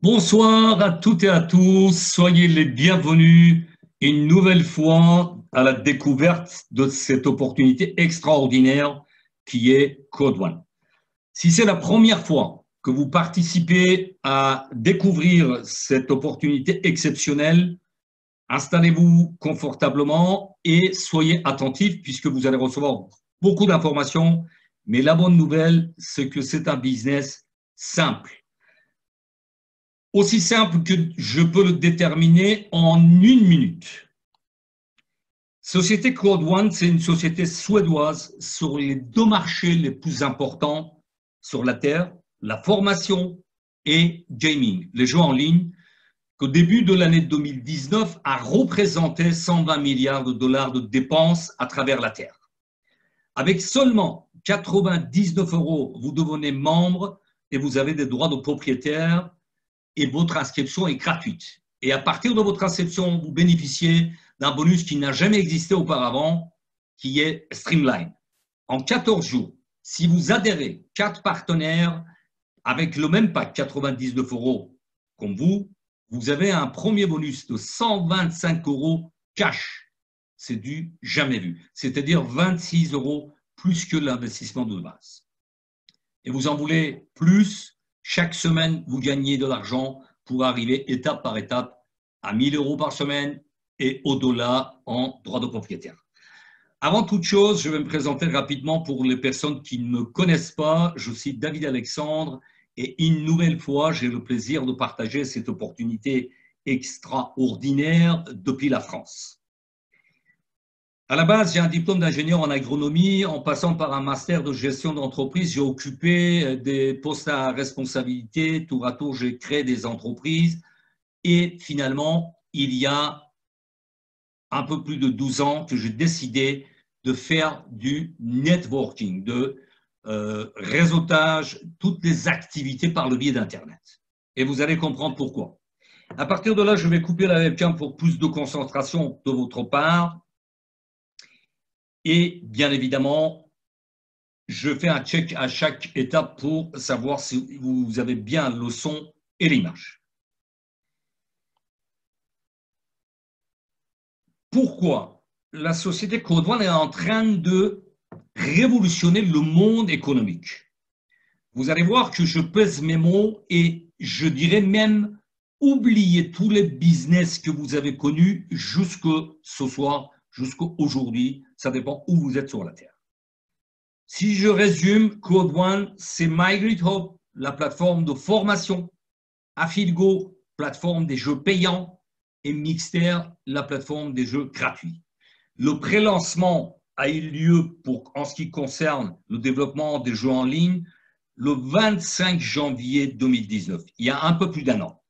Bonsoir à toutes et à tous, soyez les bienvenus une nouvelle fois à la découverte de cette opportunité extraordinaire qui est Code One. Si c'est la première fois que vous participez à découvrir cette opportunité exceptionnelle, installez-vous confortablement et soyez attentifs puisque vous allez recevoir beaucoup d'informations, mais la bonne nouvelle, c'est que c'est un business simple. Aussi simple que je peux le déterminer en une minute. Société Code One, c'est une société suédoise sur les deux marchés les plus importants sur la Terre, la formation et gaming, les jeux en ligne, qu'au début de l'année 2019 a représenté 120 milliards de dollars de dépenses à travers la Terre. Avec seulement 99 €, vous devenez membre et vous avez des droits de propriétaire et votre inscription est gratuite. Et à partir de votre inscription, vous bénéficiez d'un bonus qui n'a jamais existé auparavant, qui est Streamline. En 14 jours, si vous adhérez 4 partenaires avec le même pack, 99 € comme vous avez un premier bonus de 125 € cash. C'est du jamais vu. C'est-à-dire 26 € plus que l'investissement de base. Et vous en voulez plus, chaque semaine, vous gagnez de l'argent pour arriver étape par étape à 1 000 € par semaine et au-delà en droit de propriétaire. Avant toute chose, je vais me présenter rapidement pour les personnes qui ne me connaissent pas. Je suis David Alexandre et une nouvelle fois, j'ai le plaisir de partager cette opportunité extraordinaire depuis la France. À la base, j'ai un diplôme d'ingénieur en agronomie. En passant par un master de gestion d'entreprise, j'ai occupé des postes à responsabilité. Tour à tour, j'ai créé des entreprises. Et finalement, il y a un peu plus de 12 ans que j'ai décidé de faire du networking, de réseautage, toutes les activités par le biais d'Internet. Et vous allez comprendre pourquoi. À partir de là, je vais couper la webcam pour plus de concentration de votre part. Et bien évidemment, je fais un check à chaque étape pour savoir si vous avez bien le son et l'image. Pourquoi la société Code One est en train de révolutionner le monde économique? Vous allez voir que je pèse mes mots et je dirais même oubliez tous les business que vous avez connus jusque ce soir, jusqu'à aujourd'hui, ça dépend où vous êtes sur la Terre. Si je résume, Code One, c'est MyGreatHope, la plateforme de formation, Affilgo, plateforme des jeux payants, et Mixter, la plateforme des jeux gratuits. Le pré-lancement a eu lieu en ce qui concerne le développement des jeux en ligne le 25 janvier 2019, il y a un peu plus d'un an.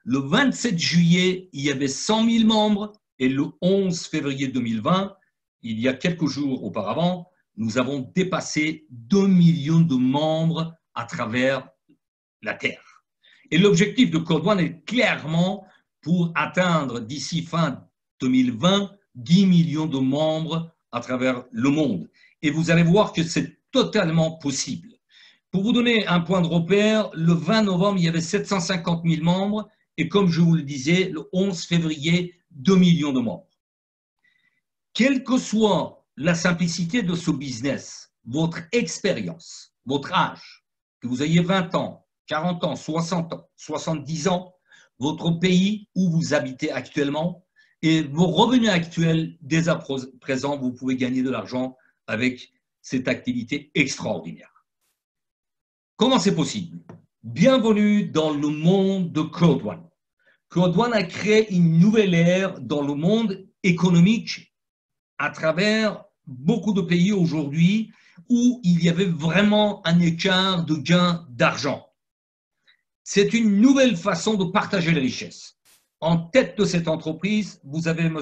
Le 27 juillet, il y avait 100 000 membres et le 11 février 2020, il y a quelques jours auparavant, nous avons dépassé 2 millions de membres à travers la Terre. Et l'objectif de Code One est clairement pour atteindre d'ici fin 2020 10 millions de membres à travers le monde. Et vous allez voir que c'est totalement possible. Pour vous donner un point de repère, le 20 novembre, il y avait 750 000 membres et comme je vous le disais, le 11 février, 2 millions de membres. Quelle que soit la simplicité de ce business, votre expérience, votre âge, que vous ayez 20 ans, 40 ans, 60 ans, 70 ans, votre pays où vous habitez actuellement et vos revenus actuels, dès à présent, vous pouvez gagner de l'argent avec cette activité extraordinaire. Comment c'est possible? Bienvenue dans le monde de Code One. Code One a créé une nouvelle ère dans le monde économique à travers beaucoup de pays aujourd'hui où il y avait vraiment un écart de gain d'argent. C'est une nouvelle façon de partager les richesses. En tête de cette entreprise, vous avez M.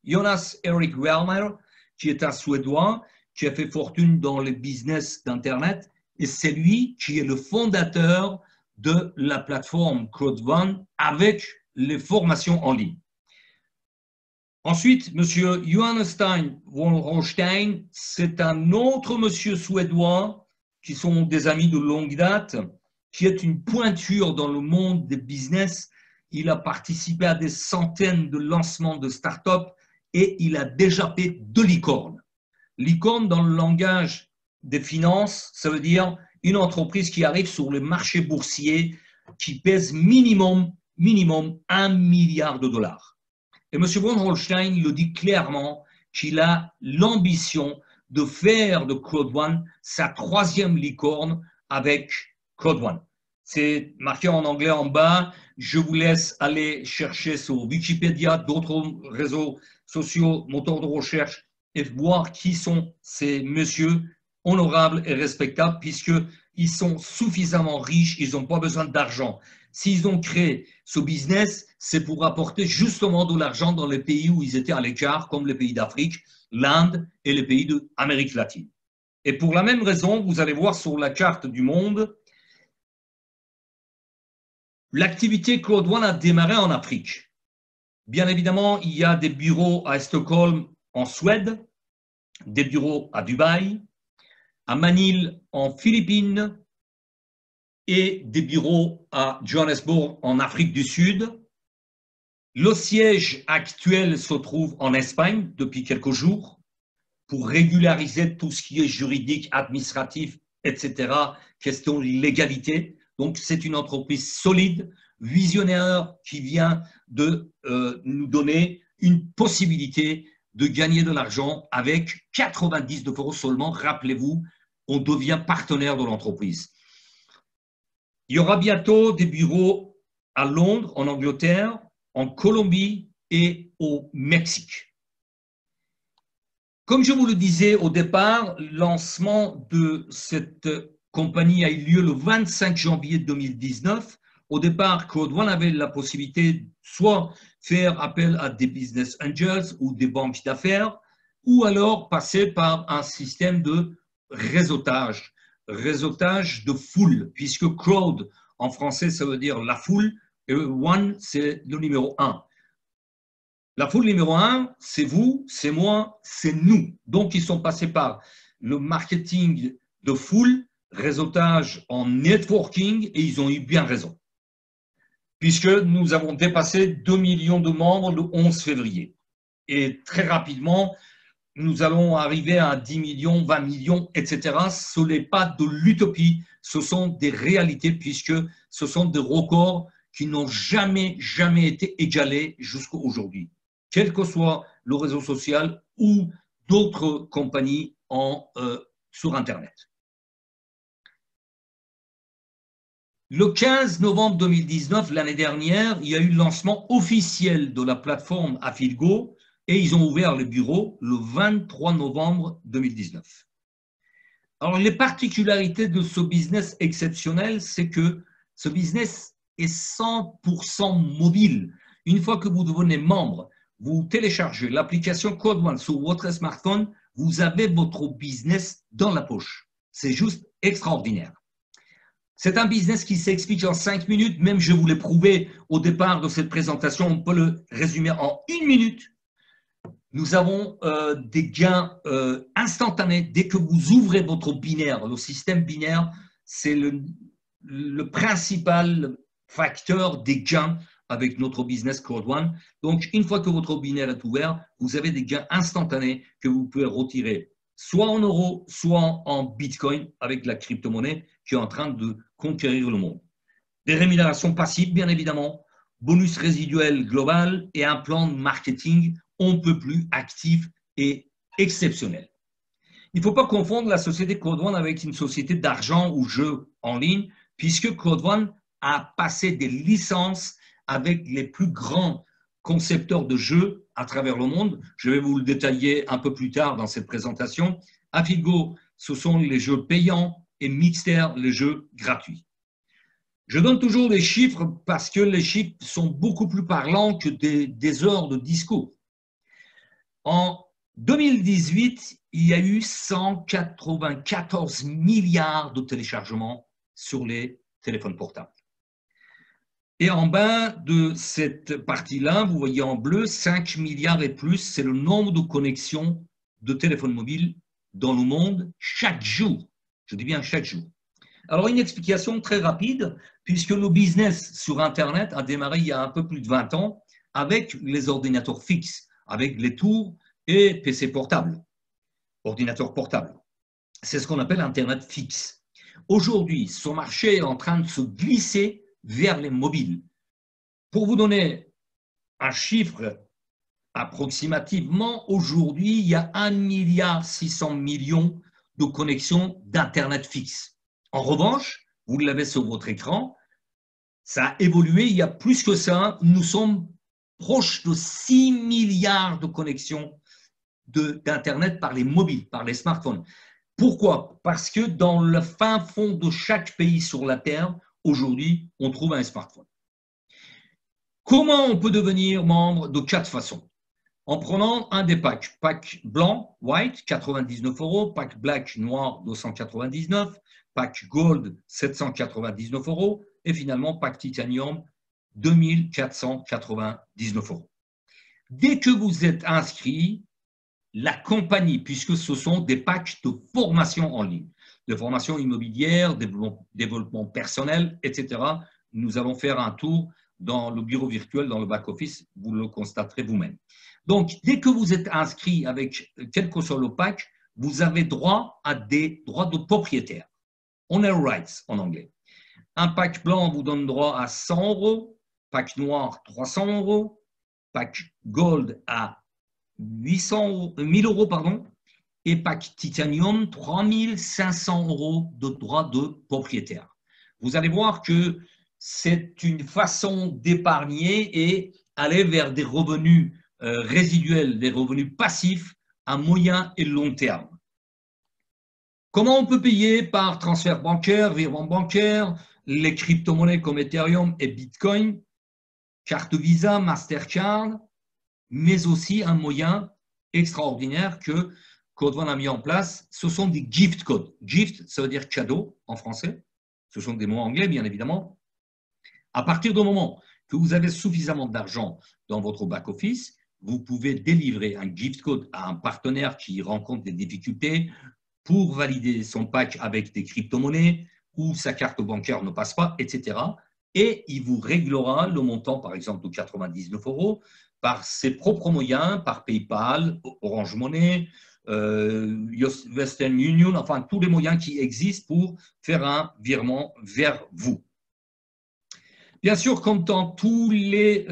Jonas Erik Wellmer, qui est un Suédois, qui a fait fortune dans le business d'Internet, et c'est lui qui est le fondateur de la plateforme Code One avec les formations en ligne. Ensuite, M. Johannes Stein von Rothstein, c'est un autre monsieur suédois qui sont des amis de longue date, qui est une pointure dans le monde des business. Il a participé à des centaines de lancements de start-up et il a déjà fait 2 licornes. Licorne, dans le langage des finances, ça veut dire une entreprise qui arrive sur le marché boursier qui pèse minimum 1 milliard de dollars. Et M. von Holstein le dit clairement qu'il a l'ambition de faire de Crowd1 sa 3e licorne avec Crowd1. C'est marqué en anglais en bas. Je vous laisse aller chercher sur Wikipédia, d'autres réseaux sociaux, moteurs de recherche, et voir qui sont ces messieurs honorables et respectables, puisqu'ils sont suffisamment riches, ils n'ont pas besoin d'argent. S'ils ont créé ce business, c'est pour apporter justement de l'argent dans les pays où ils étaient à l'écart, comme les pays d'Afrique, l'Inde et les pays d'Amérique latine. Et pour la même raison, vous allez voir sur la carte du monde, l'activité Crowd1 a démarré en Afrique. Bien évidemment, il y a des bureaux à Stockholm, en Suède, des bureaux à Dubaï, à Manille, en Philippines, et des bureaux à Johannesburg, en Afrique du Sud. Le siège actuel se trouve en Espagne depuis quelques jours pour régulariser tout ce qui est juridique, administratif, etc., question de légalité. Donc, c'est une entreprise solide, visionnaire, qui vient de nous donner une possibilité de gagner de l'argent avec 99 € seulement. Rappelez-vous, on devient partenaire de l'entreprise. Il y aura bientôt des bureaux à Londres, en Angleterre, en Colombie et au Mexique. Comme je vous le disais au départ, le lancement de cette compagnie a eu lieu le 25 janvier 2019. Au départ, Crowd1 avait la possibilité de soit faire appel à des business angels ou des banques d'affaires, ou alors passer par un système de réseautage de foule, puisque crowd en français ça veut dire la foule, et one c'est le numéro 1. La foule numéro 1, c'est vous, c'est moi, c'est nous. Donc, ils sont passés par le marketing de foule, réseautage en networking, et ils ont eu bien raison. Puisque nous avons dépassé 2 millions de membres le 11 février. Et très rapidement, nous allons arriver à 10 millions, 20 millions, etc. Ce n'est pas de l'utopie, ce sont des réalités, puisque ce sont des records qui n'ont jamais été égalés jusqu'à aujourd'hui, quel que soit le réseau social ou d'autres compagnies sur Internet. Le 15 novembre 2019, l'année dernière, il y a eu le lancement officiel de la plateforme Afilgo et ils ont ouvert le bureau le 23 novembre 2019. Alors, les particularités de ce business exceptionnel, c'est que ce business est 100% mobile. Une fois que vous devenez membre, vous téléchargez l'application Crowd1 sur votre smartphone, vous avez votre business dans la poche. C'est juste extraordinaire. C'est un business qui s'explique en 5 minutes, même je vous l'ai prouvé au départ de cette présentation, on peut le résumer en 1 minute. Nous avons des gains instantanés dès que vous ouvrez votre binaire. Le système binaire, c'est le principal facteur des gains avec notre business Crowd1. Donc, une fois que votre binaire est ouvert, vous avez des gains instantanés que vous pouvez retirer soit en euros, soit en bitcoin avec la crypto-monnaie qui est en train de conquérir le monde. Des rémunérations passives, bien évidemment, bonus résiduel global et un plan de marketing on ne peut plus actif et exceptionnel. Il ne faut pas confondre la société Crowd1 avec une société d'argent ou jeux en ligne, puisque Crowd1 a passé des licences avec les plus grands concepteurs de jeux à travers le monde. Je vais vous le détailler un peu plus tard dans cette présentation. Afilgo, ce sont les jeux payants et Mixter, les jeux gratuits. Je donne toujours les chiffres parce que les chiffres sont beaucoup plus parlants que des heures de discours. En 2018, il y a eu 194 milliards de téléchargements sur les téléphones portables. Et en bas de cette partie-là, vous voyez en bleu, 5 milliards et plus, c'est le nombre de connexions de téléphones mobiles dans le monde chaque jour. Je dis bien chaque jour. Alors, une explication très rapide, puisque le business sur Internet a démarré il y a un peu plus de 20 ans avec les ordinateurs fixes, avec les tours et PC portables, ordinateurs portables. C'est ce qu'on appelle Internet fixe. Aujourd'hui, ce marché est en train de se glisser vers les mobiles. Pour vous donner un chiffre approximativement, aujourd'hui, il y a 1,6 milliard de connexions d'Internet fixe. En revanche, vous l'avez sur votre écran, ça a évolué, il y a plus que ça. Nous sommes proches de 6 milliards de connexions d'Internet par les mobiles, par les smartphones. Pourquoi? Parce que dans le fin fond de chaque pays sur la Terre, aujourd'hui, on trouve un smartphone. Comment on peut devenir membre? De 4 façons. En prenant un des packs. Pack blanc, white, 99 €, pack black, noir, 299, pack gold, 799 € et finalement pack titanium, 2499 €. Dès que vous êtes inscrit, la compagnie, puisque ce sont des packs de formation en ligne, de formation immobilière, développement personnel, etc. Nous allons faire un tour dans le bureau virtuel, dans le back-office, vous le constaterez vous-même. Donc, dès que vous êtes inscrit avec quel que soit le pack, vous avez droit à des droits de propriétaire. Owner rights en anglais. Un pack blanc vous donne droit à 100 €, pack noir 300 €, pack gold à 1000 € pardon, et pack titanium 3500 € de droits de propriétaire. Vous allez voir que c'est une façon d'épargner et aller vers des revenus résiduels, des revenus passifs à moyen et long terme. Comment on peut payer? Par transfert bancaire, virement bancaire, les crypto-monnaies comme Ethereum et Bitcoin, carte Visa, Mastercard, mais aussi un moyen extraordinaire que Code One a mis en place, ce sont des gift codes. Gift, ça veut dire cadeau en français. Ce sont des mots anglais, bien évidemment. À partir du moment que vous avez suffisamment d'argent dans votre back-office, vous pouvez délivrer un gift code à un partenaire qui rencontre des difficultés pour valider son pack avec des crypto-monnaies ou sa carte bancaire ne passe pas, etc. Et il vous réglera le montant, par exemple, de 99 € par ses propres moyens, par PayPal, Orange Money, Western Union, enfin tous les moyens qui existent pour faire un virement vers vous. Bien sûr, comme dans tous les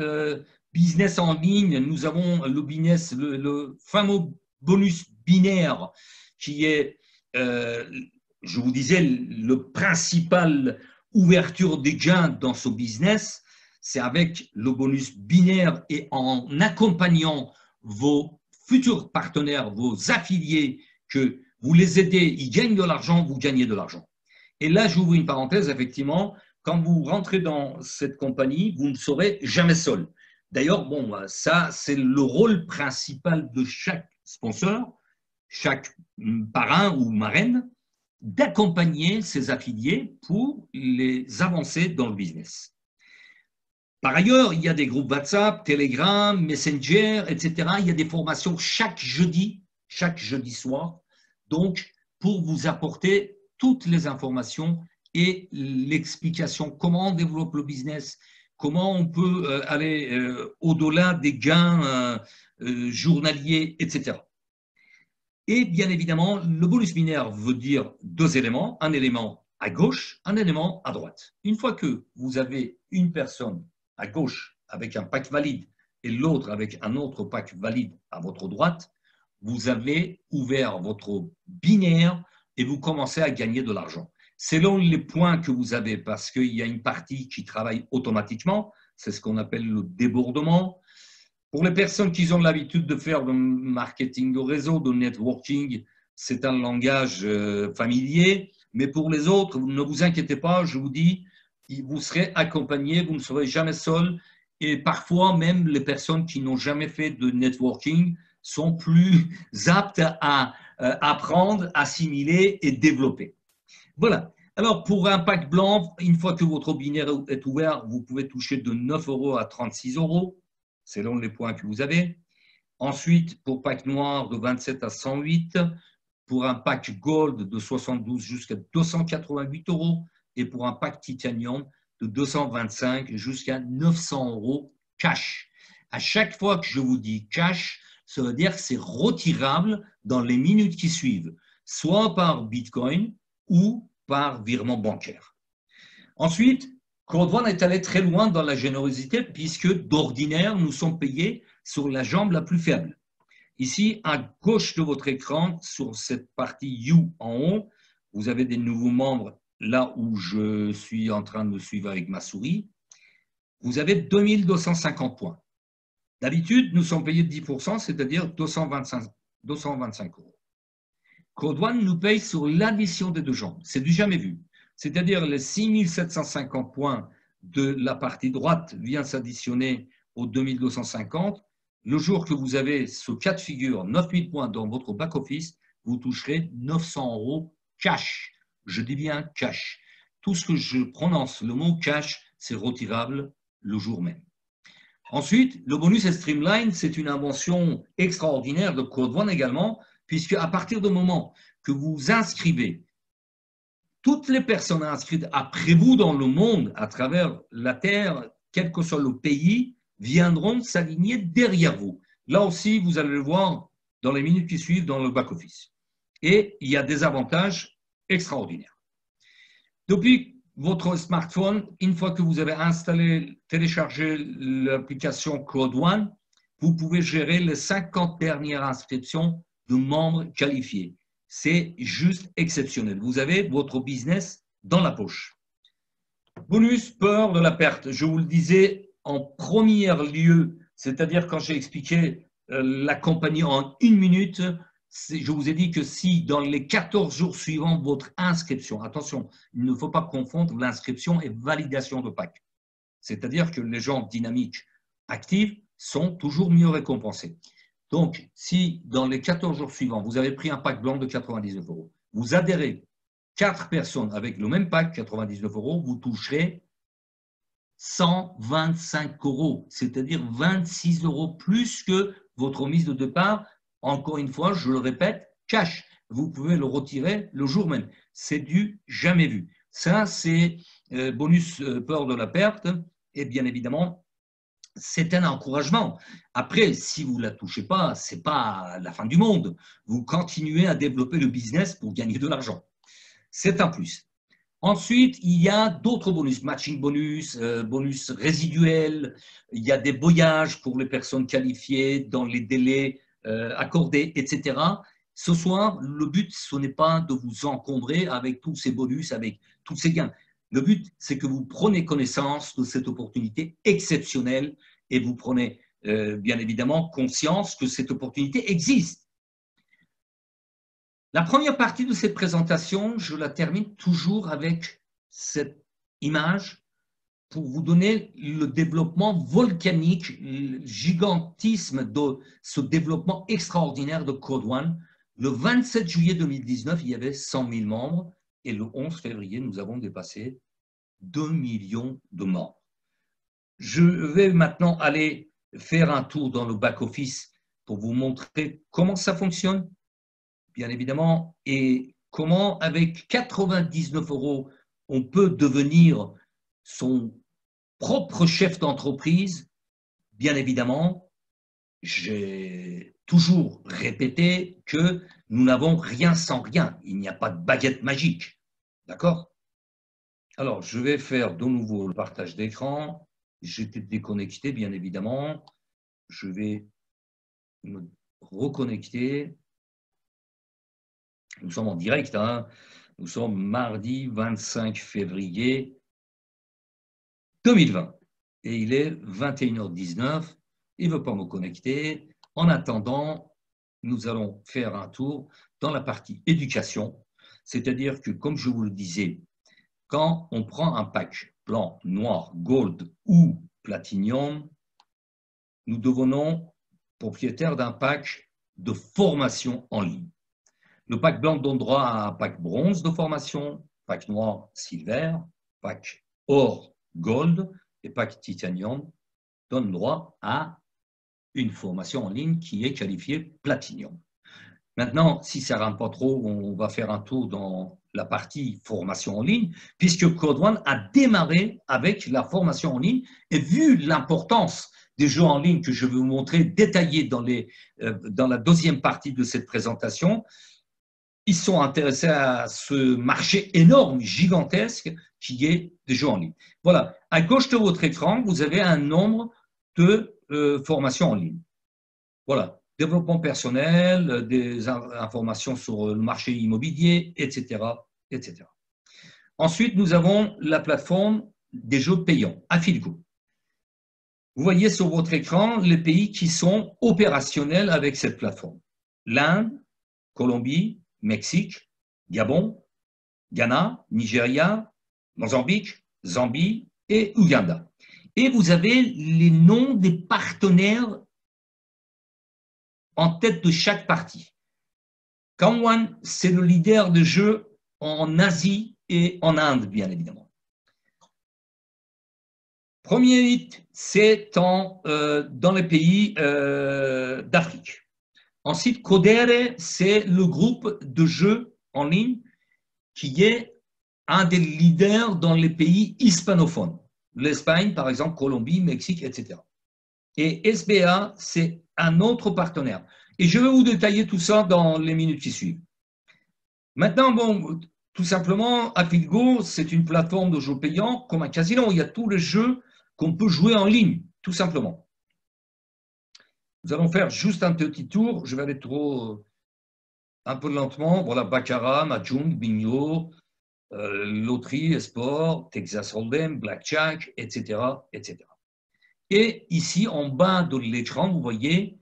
business en ligne, nous avons le business, le fameux bonus binaire qui est, je vous disais, le principal ouverture des gains dans ce business. C'est avec le bonus binaire et en accompagnant vos futurs partenaires, vos affiliés, que vous les aidez, ils gagnent de l'argent, vous gagnez de l'argent. Et là, j'ouvre une parenthèse, effectivement, quand vous rentrez dans cette compagnie, vous ne serez jamais seul. D'ailleurs, bon, ça, c'est le rôle principal de chaque sponsor, chaque parrain ou marraine, d'accompagner ses affiliés pour les avancer dans le business. Par ailleurs, il y a des groupes WhatsApp, Telegram, Messenger, etc. Il y a des formations chaque jeudi soir, donc pour vous apporter toutes les informations et l'explication comment on développe le business, comment on peut aller au-delà des gains journaliers, etc. Et bien évidemment, le bonus binaire veut dire 2 éléments, un élément à gauche, un élément à droite. Une fois que vous avez une personne à gauche avec un pack valide et l'autre avec un autre pack valide à votre droite, vous avez ouvert votre binaire et vous commencez à gagner de l'argent. Selon les points que vous avez, parce qu'il y a une partie qui travaille automatiquement, c'est ce qu'on appelle le débordement. Pour les personnes qui ont l'habitude de faire du marketing de réseau, de networking, c'est un langage familier. Mais pour les autres, ne vous inquiétez pas, je vous dis, vous serez accompagné, vous ne serez jamais seul. Et parfois, même les personnes qui n'ont jamais fait de networking sont plus aptes à apprendre, assimiler et développer. Voilà. Alors, pour un pack blanc, une fois que votre binaire est ouvert, vous pouvez toucher de 9 € à 36 €, selon les points que vous avez. Ensuite, pour pack noir, de 27 à 108, pour un pack Gold de 72 jusqu'à 288 € et pour un pack Titanium de 225 jusqu'à 900 € cash. À chaque fois que je vous dis cash, ça veut dire que c'est retirable dans les minutes qui suivent, soit par Bitcoin ou par virement bancaire. Ensuite, Code One est allé très loin dans la générosité puisque d'ordinaire, nous sommes payés sur la jambe la plus faible. Ici, à gauche de votre écran, sur cette partie You en haut, vous avez des nouveaux membres là où je suis en train de me suivre avec ma souris. Vous avez 2250 points. D'habitude, nous sommes payés de 10%, c'est-à-dire 225 €. Code One nous paye sur l'addition des deux jambes. C'est du jamais vu. C'est-à-dire les 6750 points de la partie droite viennent s'additionner aux 2250. Le jour que vous avez ce cas de figure, 9000 points dans votre back-office, vous toucherez 900 € cash. Je dis bien cash. Tout ce que je prononce, le mot cash, c'est retirable le jour même. Ensuite, le bonus Streamline, c'est une invention extraordinaire de Code One également, puisque à partir du moment que vous inscrivez, toutes les personnes inscrites après vous dans le monde, à travers la Terre, quel que soit le pays, viendront s'aligner derrière vous. Là aussi, vous allez le voir dans les minutes qui suivent dans le back-office. Et il y a des avantages extraordinaires. Depuis votre smartphone, une fois que vous avez installé, téléchargé l'application Code One, vous pouvez gérer les 50 dernières inscriptions de membres qualifiés. C'est juste exceptionnel. Vous avez votre business dans la poche. Bonus, peur de la perte. Je vous le disais en premier lieu, c'est-à-dire quand j'ai expliqué la compagnie en 1 minute, je vous ai dit que si dans les 14 jours suivants, votre inscription, attention, il ne faut pas confondre l'inscription et validation de pack. C'est-à-dire que les gens dynamiques actifs sont toujours mieux récompensés. Donc, si dans les 14 jours suivants, vous avez pris un pack blanc de 99 €, vous adhérez 4 personnes avec le même pack, 99 €, vous toucherez 125 €, c'est-à-dire 26 € plus que votre mise de départ. Encore une fois, je le répète, cash. Vous pouvez le retirer le jour même. C'est du jamais vu. Ça, c'est bonus peur de la perte. Et bien évidemment, c'est un encouragement. Après, si vous ne la touchez pas, ce n'est pas la fin du monde. Vous continuez à développer le business pour gagner de l'argent. C'est un plus. Ensuite, il y a d'autres bonus, matching bonus, bonus résiduel, il y a des voyages pour les personnes qualifiées dans les délais accordés, etc. Ce soir, le but, ce n'est pas de vous encombrer avec tous ces bonus, avec tous ces gains. Le but, c'est que vous prenez connaissance de cette opportunité exceptionnelle et vous prenez bien évidemment conscience que cette opportunité existe. La première partie de cette présentation, je la termine toujours avec cette image pour vous donner le développement volcanique, le gigantisme de ce développement extraordinaire de Code One. Le 27 juillet 2019, il y avait 100 000 membres et le 11 février, nous avons dépassé 2 millions de membres. Je vais maintenant aller faire un tour dans le back-office pour vous montrer comment ça fonctionne, bien évidemment, et comment avec 99 €, on peut devenir son propre chef d'entreprise. Bien évidemment, j'ai toujours répété que nous n'avons rien sans rien. Il n'y a pas de baguette magique. D'accord? Alors, je vais faire de nouveau le partage d'écran. J'étais déconnecté, bien évidemment. Je vais me reconnecter. Nous sommes en direct, hein. Nous sommes mardi 25 février 2020 et il est 21h19. Il ne veut pas me connecter. En attendant, nous allons faire un tour dans la partie éducation, c'est-à-dire que, comme je vous le disais, quand on prend un pack blanc, noir, gold ou platinum, nous devenons propriétaires d'un pack de formation en ligne. Le pack blanc donne droit à un pack bronze de formation, pack noir, silver, pack or, gold et pack titanium donne droit à une formation en ligne qui est qualifiée platinum. Maintenant, si ça ne rentre pas trop, on va faire un tour dans la partie formation en ligne, puisque Code One a démarré avec la formation en ligne et vu l'importance des jeux en ligne que je vais vous montrer détaillés dans la deuxième partie de cette présentation, ils sont intéressés à ce marché énorme, gigantesque, qui est des jeux en ligne. Voilà, à gauche de votre écran, vous avez un nombre de formations en ligne. Voilà, développement personnel, des informations sur le marché immobilier, etc., etc. Ensuite, nous avons la plateforme des jeux payants, Afilgo. Vous voyez sur votre écran les pays qui sont opérationnels avec cette plateforme. L'Inde, Colombie, Mexique, Gabon, Ghana, Nigeria, Mozambique, Zambie et Ouganda. Et vous avez les noms des partenaires en tête de chaque partie. Kangwan, c'est le leader de jeu en Asie et en Inde, bien évidemment. Premier hit, c'est dans les pays d'Afrique. Ensuite, Codere, c'est le groupe de jeux en ligne qui est un des leaders dans les pays hispanophones. L'Espagne, par exemple, Colombie, Mexique, etc. Et SBA, c'est un autre partenaire. Et je vais vous détailler tout ça dans les minutes qui suivent. Maintenant, bon, tout simplement, Afilgo, c'est une plateforme de jeux payants comme un casino. Il y a tous les jeux qu'on peut jouer en ligne, tout simplement. Nous allons faire juste un petit tour. Je vais aller un peu lentement. Voilà, Baccarat, Mahjong, Bingo, loterie, sport, Texas Hold'em, Blackjack, etc., etc. Et ici, en bas de l'écran, vous voyez,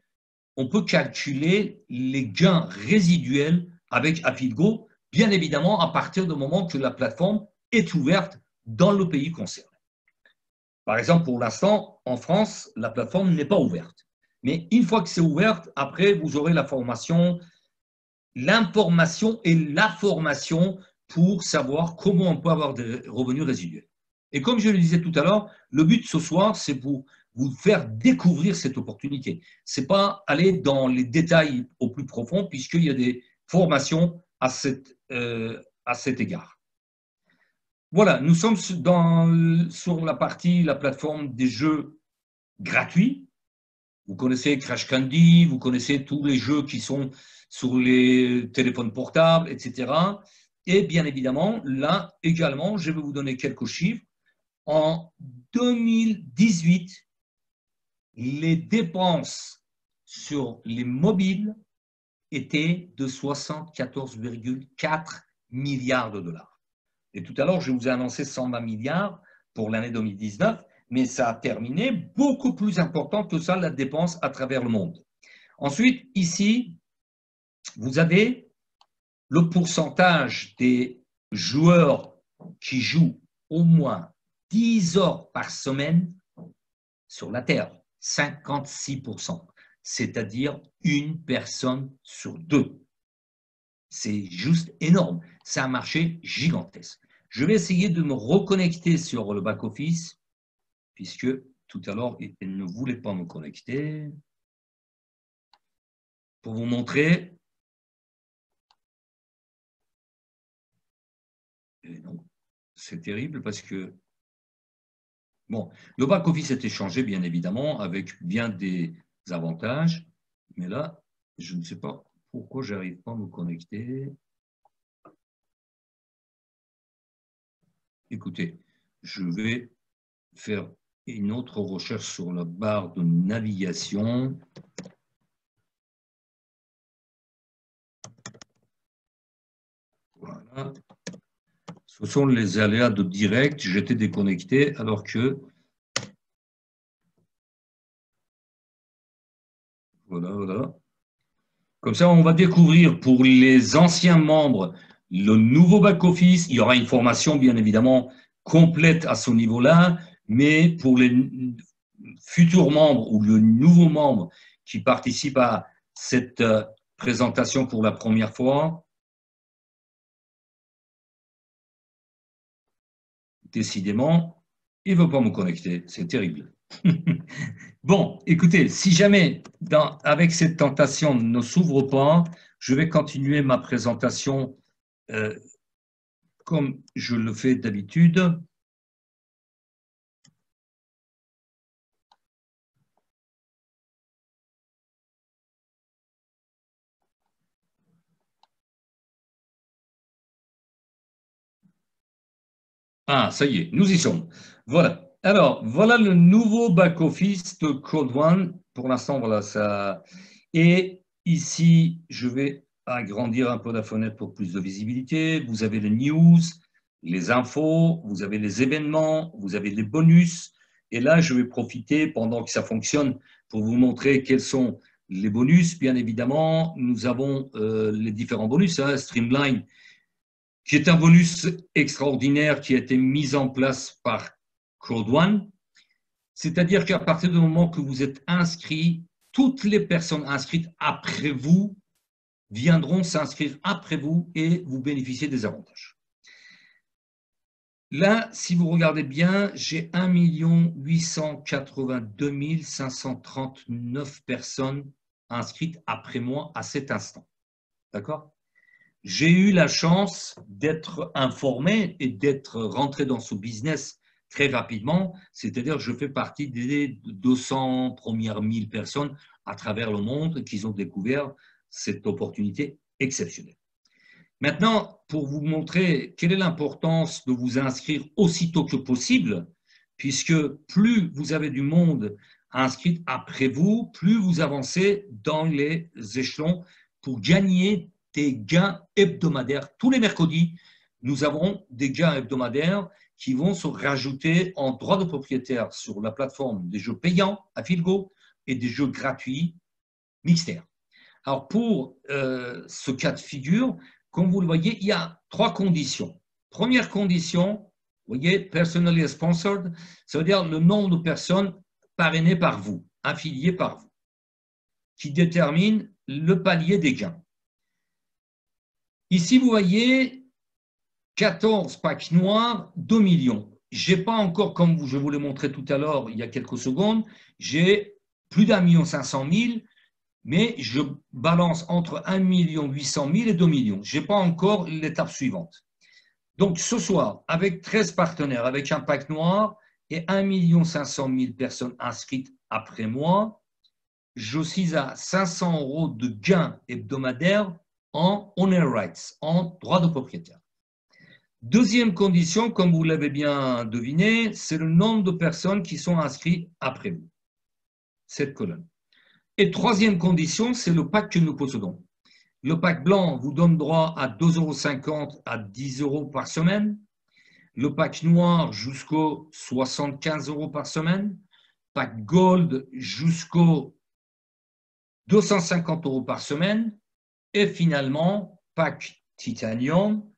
on peut calculer les gains résiduels avec Afilgo, bien évidemment, à partir du moment que la plateforme est ouverte dans le pays concerné. Par exemple, pour l'instant, en France, la plateforme n'est pas ouverte. Mais une fois que c'est ouverte, après, vous aurez la formation, l'information et la formation pour savoir comment on peut avoir des revenus résiduels. Et comme je le disais tout à l'heure, le but ce soir, c'est pour vous faire découvrir cette opportunité. Ce n'est pas aller dans les détails au plus profond, puisqu'il y a des formations à cet égard. Voilà, nous sommes sur la plateforme des jeux gratuits. Vous connaissez Crash Candy, vous connaissez tous les jeux qui sont sur les téléphones portables, etc. Et bien évidemment, là également, je vais vous donner quelques chiffres. En 2018, les dépenses sur les mobiles étaient de 74,4 milliards de dollars. Et tout à l'heure, je vous ai annoncé 120 milliards pour l'année 2019, mais ça a terminé beaucoup plus important que ça, la dépense à travers le monde. Ensuite, ici, vous avez le pourcentage des joueurs qui jouent au moins 10 heures par semaine sur la Terre, 56%, c'est-à-dire une personne sur deux. C'est juste énorme. C'est un marché gigantesque. Je vais essayer de me reconnecter sur le back-office, puisque tout à l'heure, elle ne voulait pas me connecter, pour vous montrer. Et non, c'est terrible parce que, bon, le back-office était changé, bien évidemment, avec bien des avantages, mais là, je ne sais pas pourquoi je n'arrive pas à me connecter. Écoutez, je vais faire une autre recherche sur la barre de navigation. Voilà. Ce sont les aléas de direct. J'étais déconnecté alors que... Voilà, voilà. Comme ça, on va découvrir pour les anciens membres le nouveau back-office. Il y aura une formation, bien évidemment, complète à ce niveau-là, mais pour les futurs membres ou le nouveau membre qui participe à cette présentation pour la première fois, décidément, il ne veut pas me connecter. C'est terrible. Bon, écoutez, si jamais avec cette tentation ne s'ouvre pas, Je vais continuer ma présentation comme je le fais d'habitude. Ah, ça y est, nous y sommes. Voilà. Alors, voilà le nouveau back-office de Code One. Pour l'instant, voilà ça. Et ici, je vais agrandir un peu la fenêtre pour plus de visibilité. Vous avez les news, les infos, vous avez les événements, vous avez les bonus. Et là, je vais profiter pendant que ça fonctionne pour vous montrer quels sont les bonus. Bien évidemment, nous avons les différents bonus. Streamline, qui est un bonus extraordinaire qui a été mis en place par Code One. C'est-à-dire qu'à partir du moment que vous êtes inscrit, toutes les personnes inscrites après vous viendront s'inscrire après vous et vous bénéficier des avantages. Là, si vous regardez bien, j'ai 1 882 539 personnes inscrites après moi à cet instant. D'accord ? J'ai eu la chance d'être informé et d'être rentré dans ce business très rapidement, c'est-à-dire que je fais partie des 200 premières 1000 personnes à travers le monde qui ont découvert cette opportunité exceptionnelle. Maintenant, pour vous montrer quelle est l'importance de vous inscrire aussitôt que possible, puisque plus vous avez du monde inscrit après vous, plus vous avancez dans les échelons pour gagner des gains hebdomadaires. Tous les mercredis, nous avons des gains hebdomadaires qui vont se rajouter en droit de propriétaire sur la plateforme des jeux payants à Filgo et des jeux gratuits Mixter. Alors, pour ce cas de figure, comme vous le voyez, il y a 3 conditions. Première condition, vous voyez, personally sponsored, ça veut dire le nombre de personnes parrainées par vous, affiliées par vous, qui détermine le palier des gains. Ici, vous voyez 14 packs noirs, 2 millions. Je n'ai pas encore, comme je vous l'ai montré tout à l'heure, il y a quelques secondes, j'ai plus d'1,5 million, mais je balance entre 1 800 000 et 2 millions. Je n'ai pas encore l'étape suivante. Donc, ce soir, avec 13 partenaires, avec un pack noir et 1 500 000 personnes inscrites après moi, je suis à 500 € de gains hebdomadaires en owner rights, en droit de propriétaire. Deuxième condition, comme vous l'avez bien deviné, c'est le nombre de personnes qui sont inscrites après vous. Cette colonne. Et troisième condition, c'est le pack que nous possédons. Le pack blanc vous donne droit à 2,50 € à 10 € par semaine. Le pack noir jusqu'aux 75 € par semaine. Pack gold jusqu'aux 250 € par semaine. Et finalement, pack titanium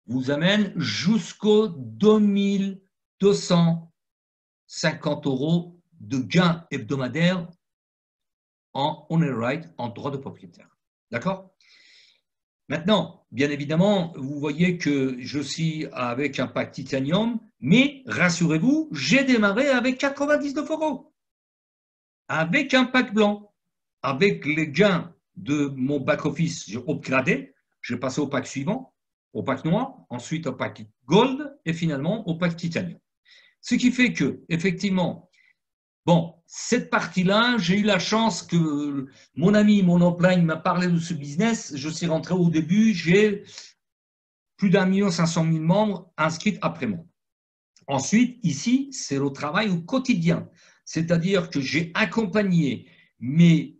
vous amène jusqu'aux 2250 € de gains hebdomadaires en owner right, en droit de propriétaire. D'accord ? Maintenant, bien évidemment, vous voyez que je suis avec un pack titanium, mais rassurez-vous, j'ai démarré avec 99 €, avec un pack blanc, avec les gains de mon back-office, j'ai upgradé, j'ai passé au pack suivant, au pack noir, ensuite au pack gold et finalement au pack titanium. Ce qui fait que, effectivement, bon, cette partie-là, j'ai eu la chance que mon ami, mon upline m'a parlé de ce business. Je suis rentré au début, j'ai plus d'1 500 000 membres inscrits après moi. Ensuite, ici, c'est le travail au quotidien. C'est-à-dire que j'ai accompagné mes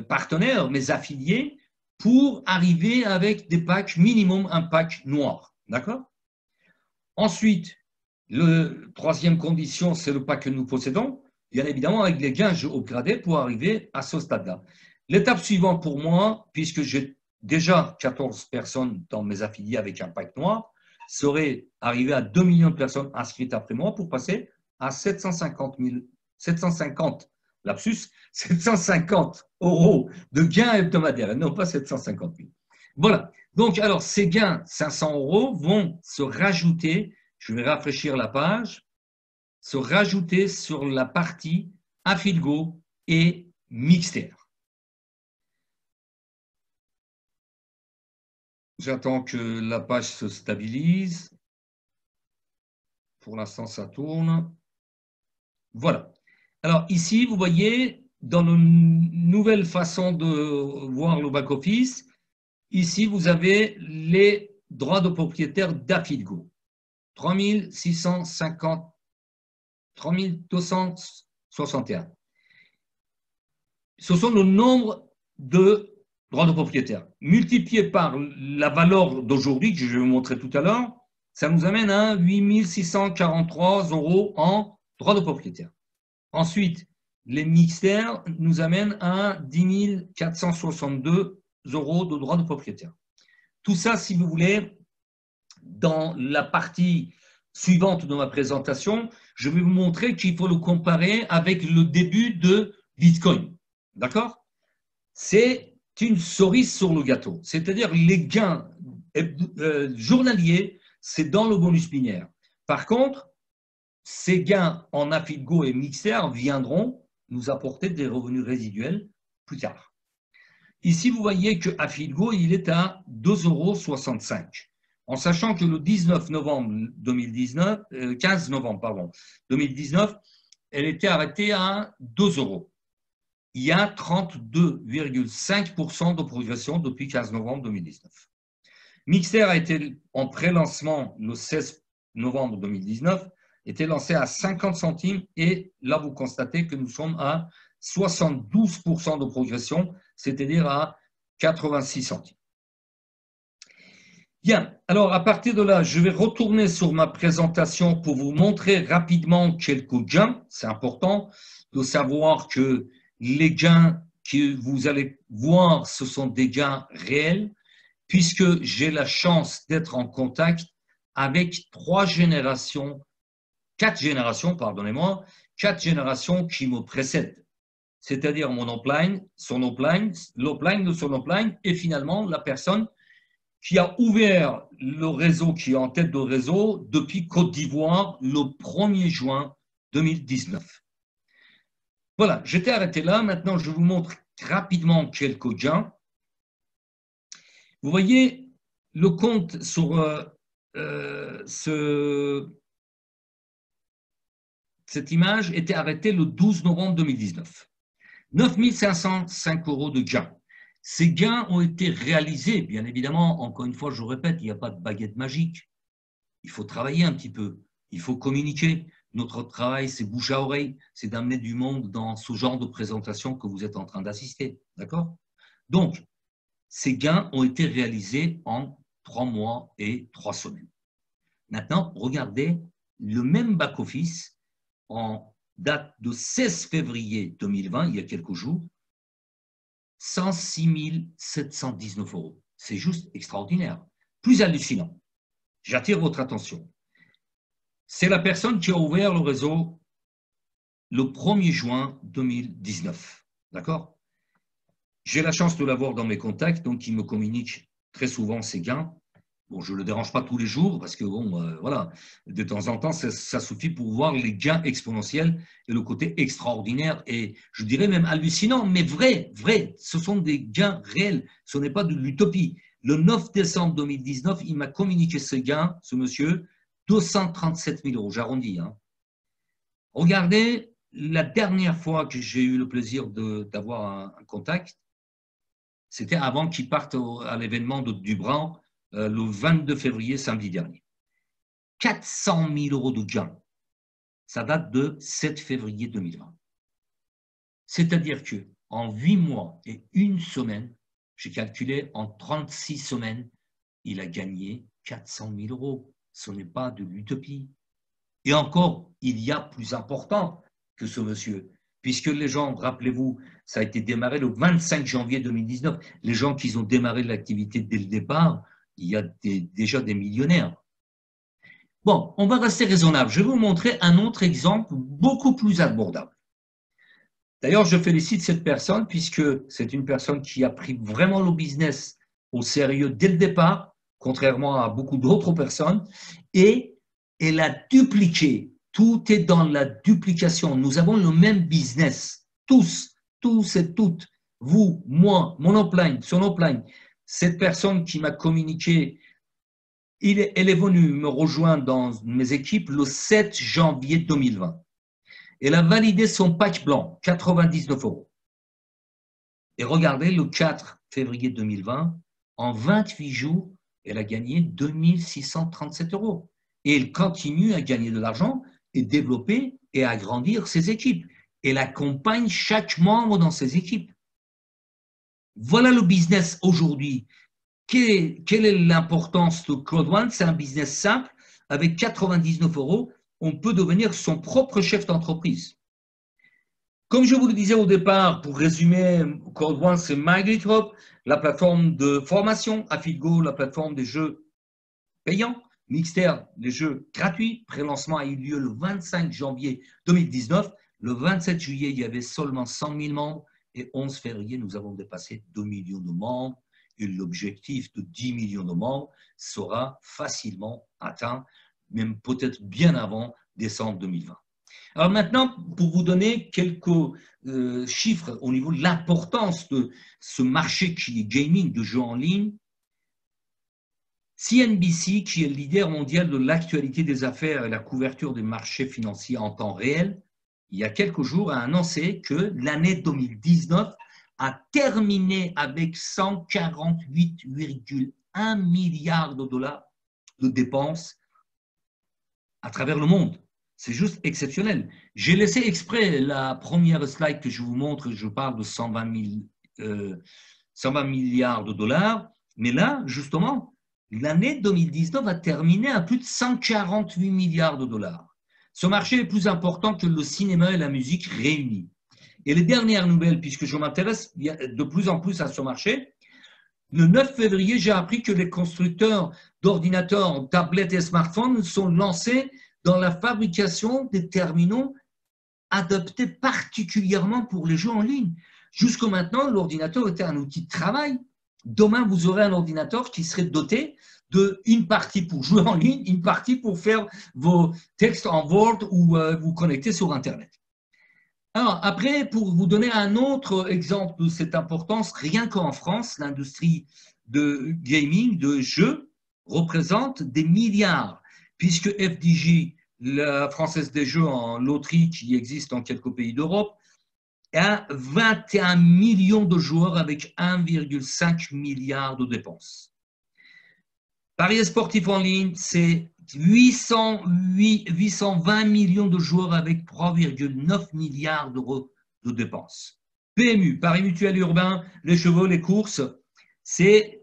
partenaires, mes affiliés, pour arriver avec des packs minimum, un pack noir. D'accord ? Ensuite, la troisième condition, c'est le pack que nous possédons. Bien évidemment, avec les gains, j'ai upgradé pour arriver à ce stade-là. L'étape suivante pour moi, puisque j'ai déjà 14 personnes dans mes affiliés avec un pack noir, serait arriver à 2 millions de personnes inscrites après moi pour passer à 750 € de gains hebdomadaires, et non pas 750 000. Voilà. Donc, alors, ces gains, 500 € vont se rajouter, je vais rafraîchir la page, se rajouter sur la partie Affilgo et Mixter. J'attends que la page se stabilise. Pour l'instant, ça tourne. Voilà. Alors ici, vous voyez, dans une nouvelle façon de voir le back-office, ici, vous avez les droits de propriétaire d'Afidgo. 3650, 3261. Ce sont le nombre de droits de propriétaire. Multiplié par la valeur d'aujourd'hui, que je vais vous montrer tout à l'heure, ça nous amène à 8 643 € en droits de propriétaire. Ensuite, les mixtères nous amènent à 10 462 € de droits de propriétaire. Tout ça, si vous voulez, dans la partie suivante de ma présentation, je vais vous montrer qu'il faut le comparer avec le début de Bitcoin. D'accord? C'est une cerise sur le gâteau. C'est-à-dire les gains journaliers, c'est dans le bonus binaire. Par contre, ces gains en Afidgo et Mixer viendront nous apporter des revenus résiduels plus tard. Ici, vous voyez que Afidgo, il est à 2,65 €. En sachant que le 19 novembre 2019, 15 novembre pardon, 2019, elle était arrêtée à 2 €. Il y a 32,5% de progression depuis 15 novembre 2019. Mixer a été en pré-lancement le 16 novembre 2019, était lancé à 50 centimes et là vous constatez que nous sommes à 72% de progression, c'est-à-dire à 86 centimes. Bien, alors à partir de là, je vais retourner sur ma présentation pour vous montrer rapidement quelques gains. C'est important de savoir que les gains que vous allez voir, ce sont des gains réels, puisque j'ai la chance d'être en contact avec quatre générations qui me précèdent. C'est-à-dire mon upline, son upline, l'upline de son upline, et finalement la personne qui a ouvert le réseau, qui est en tête de réseau depuis Côte d'Ivoire le 1er juin 2019. Voilà, j'étais arrêté là. Maintenant, je vous montre rapidement quelques gains. Vous voyez, le compte sur cette image était arrêté le 12 novembre 2019. 9 505 € de gains. Ces gains ont été réalisés, bien évidemment, encore une fois, je répète, il n'y a pas de baguette magique. Il faut travailler un petit peu, il faut communiquer. Notre travail, c'est bouche à oreille, c'est d'amener du monde dans ce genre de présentation que vous êtes en train d'assister. D'accord? Donc, ces gains ont été réalisés en 3 mois et 3 semaines. Maintenant, regardez le même back-office en date de 16 février 2020, il y a quelques jours, 106 719 €. C'est juste extraordinaire. Plus hallucinant. J'attire votre attention. C'est la personne qui a ouvert le réseau le 1er juin 2019. D'accord? J'ai la chance de l'avoir dans mes contacts, donc il me communique très souvent ses gains. Bon, je ne le dérange pas tous les jours parce que, bon, voilà, de temps en temps, ça suffit pour voir les gains exponentiels et le côté extraordinaire et je dirais même hallucinant, mais vrai. Ce sont des gains réels, ce n'est pas de l'utopie. Le 9 décembre 2019, il m'a communiqué ce gain, ce monsieur, 237 000 €, j'arrondis. Hein. Regardez, la dernière fois que j'ai eu le plaisir d'avoir un contact, c'était avant qu'il parte à l'événement de Dubran, le 22 février, samedi dernier. 400 000 € de gains. Ça date de 7 février 2020. C'est-à-dire qu'en 8 mois et 1 semaine, j'ai calculé en 36 semaines, il a gagné 400 000 €. Ce n'est pas de l'utopie. Et encore, il y a plus important que ce monsieur. Puisque les gens, rappelez-vous, ça a été démarré le 25 janvier 2019. Les gens qui ont démarré l'activité dès le départ, il y a déjà des millionnaires. Bon, on va rester raisonnable. Je vais vous montrer un autre exemple beaucoup plus abordable. D'ailleurs, je félicite cette personne puisque c'est une personne qui a pris vraiment le business au sérieux dès le départ, contrairement à beaucoup d'autres personnes, et elle a dupliqué. Tout est dans la duplication. Nous avons le même business, tous et toutes, vous, moi, mon upline, son upline. Cette personne qui m'a communiqué, elle est venue me rejoindre dans mes équipes le 7 janvier 2020. Elle a validé son pack blanc, 99 €. Et regardez, le 4 février 2020, en 28 jours, elle a gagné 2637 €. Et elle continue à gagner de l'argent et développer et agrandir ses équipes. Elle accompagne chaque membre dans ses équipes. Voilà le business aujourd'hui. Quelle est l'importance de Code One? C'est un business simple. Avec 99 €, on peut devenir son propre chef d'entreprise. Comme je vous le disais au départ, pour résumer, Code One, c'est MyGridHub, la plateforme de formation, Affidgo, la plateforme des jeux payants, Mixter, les jeux gratuits. Pré-lancement a eu lieu le 25 janvier 2019. Le 27 juillet, il y avait seulement 100 000 membres. Et 11 février, nous avons dépassé 2 millions de membres. Et l'objectif de 10 millions de membres sera facilement atteint, même peut-être bien avant décembre 2020. Alors maintenant, pour vous donner quelques chiffres au niveau de l'importance de ce marché qui est gaming, de jeux en ligne, CNBC, qui est le leader mondial de l'actualité des affaires et la couverture des marchés financiers en temps réel, il y a quelques jours a annoncé que l'année 2019 a terminé avec 148,1 milliards de dollars de dépenses à travers le monde. C'est juste exceptionnel. J'ai laissé exprès la première slide que je vous montre, je parle de 120 milliards de dollars, mais là, justement, l'année 2019 a terminé à plus de 148 milliards de dollars. Ce marché est plus important que le cinéma et la musique réunis. Et les dernières nouvelles, puisque je m'intéresse de plus en plus à ce marché, le 9 février, j'ai appris que les constructeurs d'ordinateurs, tablettes et smartphones sont lancés dans la fabrication des terminaux adaptés particulièrement pour les jeux en ligne. Jusqu'à maintenant, l'ordinateur était un outil de travail. Demain, vous aurez un ordinateur qui serait doté d'une partie pour jouer en ligne, une partie pour faire vos textes en Word ou vous connecter sur Internet. Alors, après, pour vous donner un autre exemple de cette importance, rien qu'en France, l'industrie de gaming, de jeux, représente des milliards, puisque FDJ, la Française des Jeux en loterie qui existe dans quelques pays d'Europe, a 21 millions de joueurs avec 1,5 milliard de dépenses. Paris sportif en ligne, c'est 820 millions de joueurs avec 3,9 milliards d'euros de dépenses. PMU, Paris Mutuel Urbain, les chevaux, les courses, c'est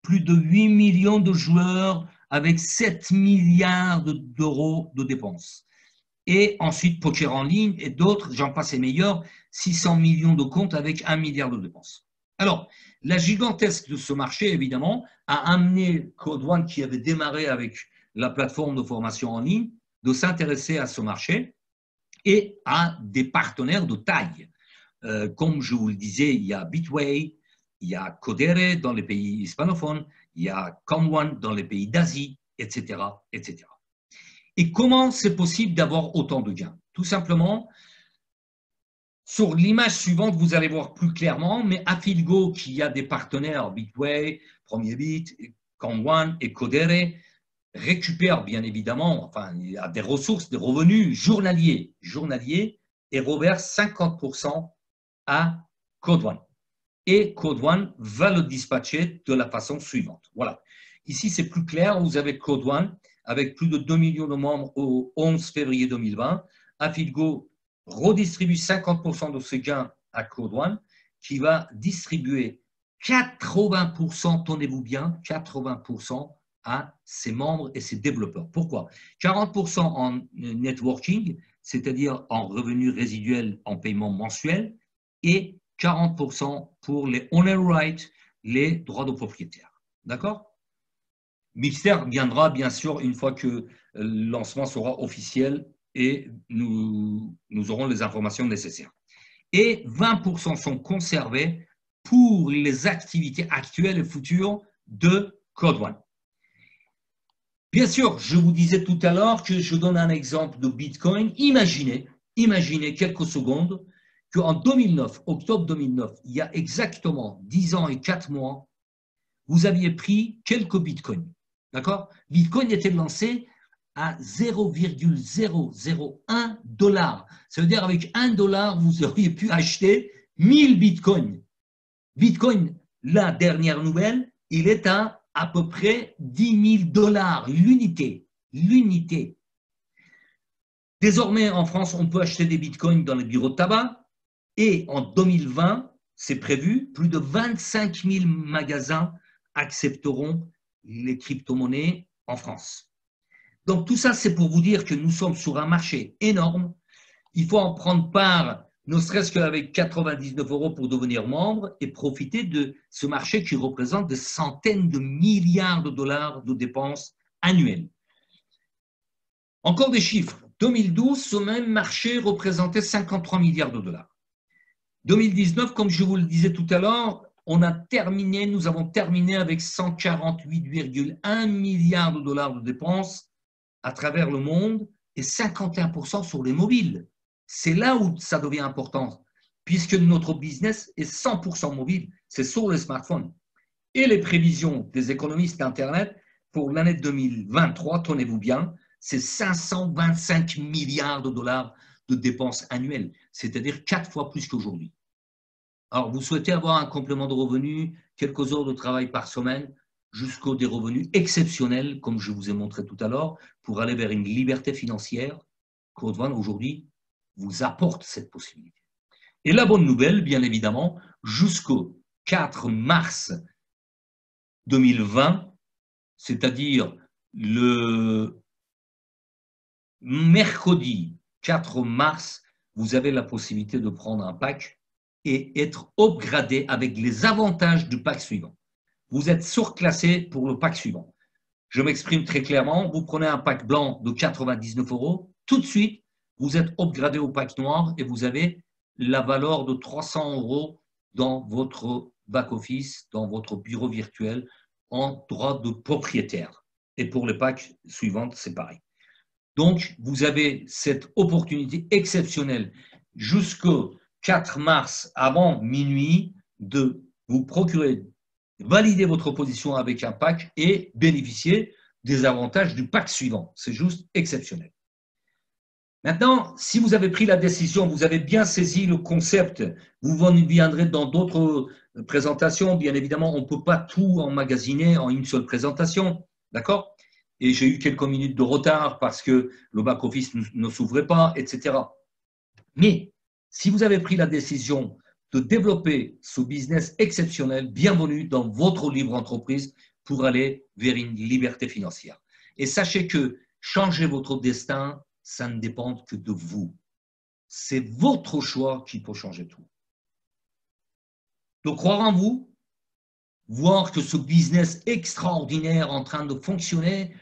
plus de 8 millions de joueurs avec 7 milliards d'euros de dépenses. Et ensuite, poker en ligne et d'autres, j'en passe les meilleurs, 600 millions de comptes avec 1 milliard de dépenses. Alors, la gigantesque de ce marché, évidemment, a amené Code One, qui avait démarré avec la plateforme de formation en ligne, de s'intéresser à ce marché et à des partenaires de taille. Comme je vous le disais, il y a Bitway, il y a Codere dans les pays hispanophones, il y a ComOne dans les pays d'Asie, etc., etc. Et comment c'est possible d'avoir autant de gains? Tout simplement, sur l'image suivante, vous allez voir plus clairement, mais Affidgo, qui a des partenaires, Bitway, Premier Bit, ComOne et Codere, récupère bien évidemment, enfin, il y a des ressources, des revenus journaliers et reverse 50% à Code One. Et Code One va le dispatcher de la façon suivante. Voilà. Ici, c'est plus clair. Vous avez Code One avec plus de 2 millions de membres au 11 février 2020. Affidgo redistribue 50% de ses gains à Code One, qui va distribuer 80%, tenez-vous bien, 80% à ses membres et ses développeurs. Pourquoi? 40% en networking, c'est-à-dire en revenus résiduels en paiement mensuel, et 40% pour les owner rights, les droits de propriétaire. D'accord? Mixter viendra bien sûr une fois que le lancement sera officiel et nous aurons les informations nécessaires. Et 20% sont conservés pour les activités actuelles et futures de Code One. Bien sûr, je vous disais tout à l'heure que je donne un exemple de Bitcoin. Imaginez quelques secondes qu'en 2009, octobre 2009, il y a exactement 10 ans et 4 mois, vous aviez pris quelques bitcoins. D'accord? Bitcoin était lancé à 0,001 $. Ça veut dire avec 1 $, vous auriez pu acheter 1000 bitcoins. Bitcoin, la dernière nouvelle, il est à peu près 10 000 $, l'unité. L'unité. Désormais, en France, on peut acheter des bitcoins dans les bureaux de tabac. Et en 2020, c'est prévu, plus de 25 000 magasins accepteront les crypto-monnaies en France. Donc tout ça, c'est pour vous dire que nous sommes sur un marché énorme. Il faut en prendre part, ne serait-ce qu'avec 99 € pour devenir membre et profiter de ce marché qui représente des centaines de milliards de dollars de dépenses annuelles. Encore des chiffres. 2012, ce même marché représentait 53 milliards de dollars. 2019, comme je vous le disais tout à l'heure, nous avons terminé avec 148,1 milliards de dollars de dépenses à travers le monde et 51% sur les mobiles. C'est là où ça devient important, puisque notre business est 100% mobile, c'est sur les smartphones. Et les prévisions des économistes d'Internet pour l'année 2023, tenez-vous bien, c'est 525 milliards de dollars de dépenses annuelles, c'est-à-dire 4 fois plus qu'aujourd'hui. Alors, vous souhaitez avoir un complément de revenus, quelques heures de travail par semaine, jusqu'aux des revenus exceptionnels, comme je vous ai montré tout à l'heure, pour aller vers une liberté financière. Code One, aujourd'hui, vous apporte cette possibilité. Et la bonne nouvelle, bien évidemment, jusqu'au 4 mars 2020, c'est-à-dire le mercredi 4 mars, vous avez la possibilité de prendre un pack et être upgradé avec les avantages du pack suivant. Vous êtes surclassé pour le pack suivant. Je m'exprime très clairement, vous prenez un pack blanc de 99 €, tout de suite, vous êtes upgradé au pack noir et vous avez la valeur de 300 € dans votre back-office, dans votre bureau virtuel, en droit de propriétaire. Et pour les packs suivantes, c'est pareil. Donc, vous avez cette opportunité exceptionnelle jusqu'au 4 mars, avant minuit, de vous procurer, valider votre position avec un pack et bénéficier des avantages du pack suivant. C'est juste exceptionnel. Maintenant, si vous avez pris la décision, vous avez bien saisi le concept, vous viendrez dans d'autres présentations. Bien évidemment, on ne peut pas tout emmagasiner en une seule présentation, d'accord? Et j'ai eu quelques minutes de retard parce que le back-office ne s'ouvrait pas, etc. Mais si vous avez pris la décision de développer ce business exceptionnel, bienvenue dans votre libre entreprise pour aller vers une liberté financière. Et sachez que changer votre destin, ça ne dépend que de vous. C'est votre choix qui peut changer tout. Donc, croire en vous, voir que ce business extraordinaire en train de fonctionner,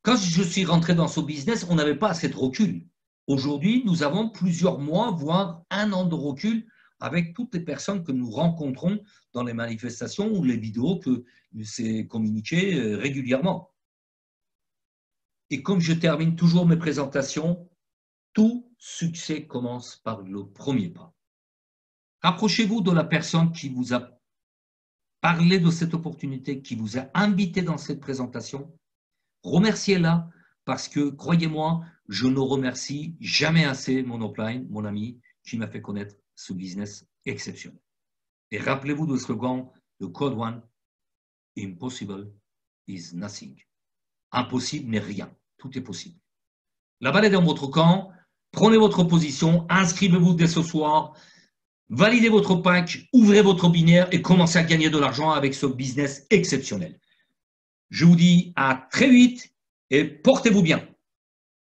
quand je suis rentré dans ce business, on n'avait pas assez de recul. Aujourd'hui, nous avons plusieurs mois, voire 1 an de recul avec toutes les personnes que nous rencontrons dans les manifestations ou les vidéos que c'est communiqué régulièrement. Et comme je termine toujours mes présentations, tout succès commence par le premier pas. Rapprochez-vous de la personne qui vous a parlé de cette opportunité, qui vous a invité dans cette présentation. Remerciez-la parce que, croyez-moi, je ne remercie jamais assez mon upline, mon ami, qui m'a fait connaître ce business exceptionnel. Et rappelez-vous de slogan de Code One, Impossible is nothing. Impossible n'est rien, tout est possible. La balle est dans votre camp, prenez votre position, inscrivez-vous dès ce soir, validez votre pack, ouvrez votre binaire et commencez à gagner de l'argent avec ce business exceptionnel. Je vous dis à très vite et portez-vous bien.